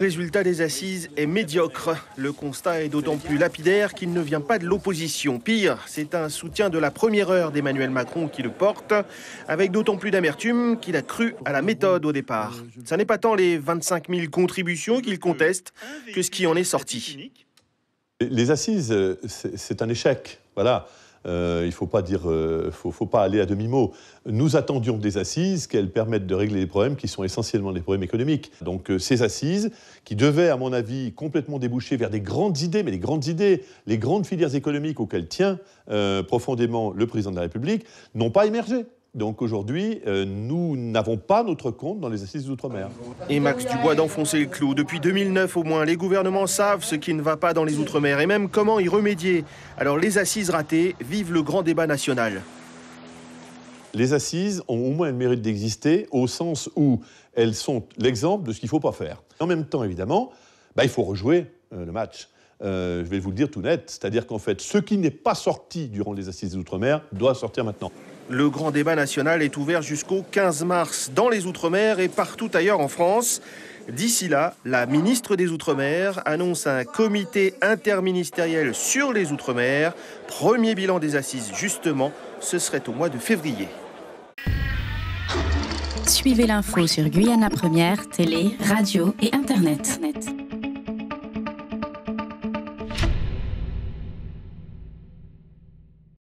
Le résultat des assises est médiocre. Le constat est d'autant plus lapidaire qu'il ne vient pas de l'opposition. Pire, c'est un soutien de la première heure d'Emmanuel Macron qui le porte, avec d'autant plus d'amertume qu'il a cru à la méthode au départ. Ça n'est pas tant les 25 000 contributions qu'il conteste que ce qui en est sorti. Les assises, c'est un échec. Voilà. Il ne faut pas dire, faut pas aller à demi-mot. Nous attendions des assises qu'elles permettent de régler les problèmes qui sont essentiellement des problèmes économiques. Donc ces assises, qui devaient, à mon avis, complètement déboucher vers des grandes idées, mais des grandes idées, les grandes filières économiques auxquelles tient profondément le président de la République, n'ont pas émergé. Donc aujourd'hui, nous n'avons pas notre compte dans les assises d'outre-mer. Et Max Dubois d'enfoncer le clou. Depuis 2009 au moins, les gouvernements savent ce qui ne va pas dans les outre-mer et même comment y remédier. Alors les assises ratées, vive le grand débat national. Les assises ont au moins le mérite d'exister au sens où elles sont l'exemple de ce qu'il ne faut pas faire. En même temps, évidemment, il faut rejouer le match. Je vais vous le dire tout net, c'est-à-dire qu'en fait, ce qui n'est pas sorti durant les assises des outre-mer doit sortir maintenant. Le grand débat national est ouvert jusqu'au 15 mars dans les Outre-mer et partout ailleurs en France. D'ici là, la ministre des Outre-mer annonce un comité interministériel sur les Outre-mer. Premier bilan des assises, justement, ce serait au mois de février. Suivez l'info sur Guyana Première, télé, radio et Internet.